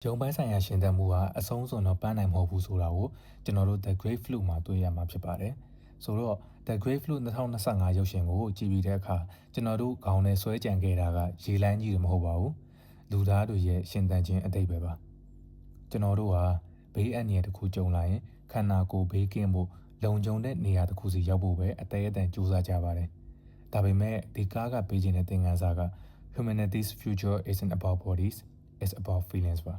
ရုံပိုင်းဆိုင်ရာရှင်သန်မှုဟာအဆုံးစွန်တော့ပန်းနိုင်မဟုတ်ဘူးဆိုတာကိုကျွန်တော်တို့ The Great Flu မှာတွေ့ရမှာဖြစ်ပါတယ်။ဆိုတော့ The Great Flu 2025ရုပ်ရှင်ကိုကြည့်ပြီးတဲ့အခါကျွန်တော်တို့ခေါင်းထဲဆွဲကြံခဲ့တာကရေလိုင်းကြီးတွေမဟုတ်ပါဘူး။လူသားတွေရဲ့ရှင်သန်ခြင်းအတိတ်ပဲပါ။ကျွန်တော်တို့ဟာဘေးအန္တရာယ်တစ်ခုကြုံလာရင်ခန္ဓာကိုယ်ဘေးကင်းဖို့လုံခြုံတဲ့နေရာတစ်ခုစီရောက်ဖို့ပဲအသေးအတန်ကြိုးစားကြပါတယ်။ဒါပေမဲ့ဒီကားကပေးခြင်းတဲ့သင်ခန်းစာက Humanity's future isn't about bodies, it's about feelings ပါ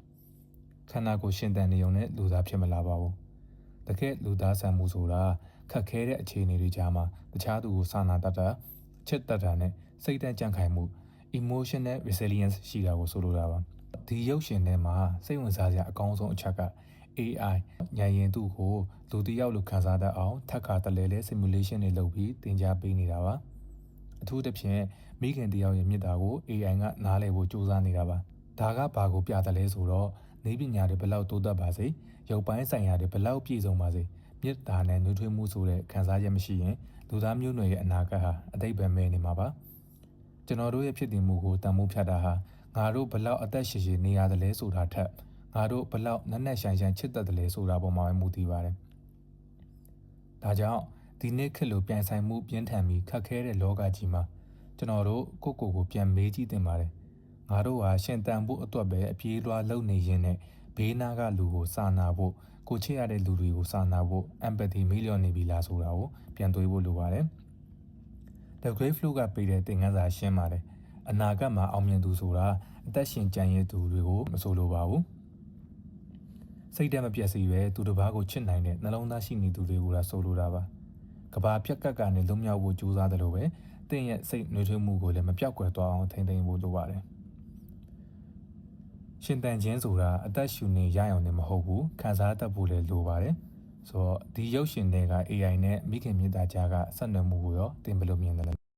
ခန္ဓာကိုယ်ရှင်သန်နေုံနဲ့လူသားဖြစ်မလာပါဘူးတကယ်လူသားဆန်မှုဆိုတာခက်ခဲတဲ့အခြေအနေတွေကြားမှာတခြားသူကိုစာနာတတ်တာချစ်တတ်တာနဲ့စိတ်တန့်ကြံ့ခိုင်မှု emotional resilience ရှိတာကိုဆိုလိုတာပါဒီရုပ်ရှင်ထဲမှာစိတ်ဝင်စားစရာအကောင်းဆုံးအချက်က AI ဉာဏ်ရည်သူကိုလူတစ်ယောက်လိုခံစားတတ်အောင်ထပ်ခါတလဲလဲ simulation တွေလုပ်ပြီးသင်ကြားပေးနေတာပါအထူးသဖြင့်မိခင်တယောက်ရဲ့မြစ်တာကို AI ကနားလည်ဖို့ကြိုးစားနေတာပါဒါကဘာကိုပြတယ်လဲဆိုတော့နေပညာတွေဘလောက်တိုးတက်ပါစေရုပ်ပိုင်းဆိုင်ရာတွေဘလောက်ပြည့်စုံပါစေမြစ်တာနဲ့နှွေးထွေးမှုဆိုတဲ့ခံစားချက်မရှိရင်လူသားမျိုးနွယ်ရဲ့အနာဂတ်ဟာအတိတ်ပဲမဲ့နေမှာပါကျွန်တော်တို့ရဲ့ဖြစ်တည်မှုကိုတန်ဖိုးဖြတ်တာဟာငါတို့ဘလောက်အသက်ရှည်ရှည်နေရတယ်လဲဆိုတာထက်ငါတို့ဘလောက်နက်နက်ရှိုင်ရှိုင်ချစ်တတ်တယ်လဲဆိုတာပေါ်မှာပဲမူတည်ပါတယ်ဒါကြောင့်ဒီနေ့ခေတ်လိုပြန်ဆိုင်မှုပြင်းထန်ပြီးခက်ခဲတဲ့လောကကြီးမှာကျွန်တော်တို့ကိုယ့်ကိုယ်ပြန်မေးကြည့်သင့်ပါတယ်ငါတို့ဟာရှင်တန်ဖို့အတွက်ပဲအပြေးလွှားလုပ်နေရင်းနဲ့ဘေးနားကလူကိုစာနာဖို့ကိုချစ်ရတဲ့လူတွေကိုစာနာဖို့ empathy မေးလျော့နေပြီလားဆိုတာကိုပြန်တွေးဖို့လိုပါတယ်။ The Great Flu ကပေးတဲ့သင်ခန်းစာရှင်းပါတယ်။အနာဂတ်မှာအောင်မြင်သူဆိုတာအသက်ရှင်ကြံ့ရည်သူတွေကိုမဆိုလိုပါဘူး။စိတ်ဓာတ်မပြတ်စေပဲသူတစ်ပါးကိုချစ်နိုင်တဲ့နှလုံးသားရှိနေသူတွေကိုလာဆိုလိုတာပါ။ကဘာပြက်ကတ်ကနေလွတ်မြောက်ဖို့ကြိုးစားတယ်လို့ပဲသင်ရဲ့စိတ်နှွေးထွေးမှုကိုလည်းမပြောက်ကွယ်သွားအောင်ထိန်းသိမ်းဖို့လိုပါတယ်။ရှင်တန်ခြင်းဆိုတာအသက်ရှူနေရအောင်လည်းမဟုတ်ဘူးခံစားတတ်ဖို့လည်းလိုပါတယ်ဆိုတော့ဒီရုပ်ရှင်တွေက AI နဲ့မိခင်မြတ်သားကြားကဆက်နွယ်မှုကိုရောသင်ဘယ်လိုမြင်လဲ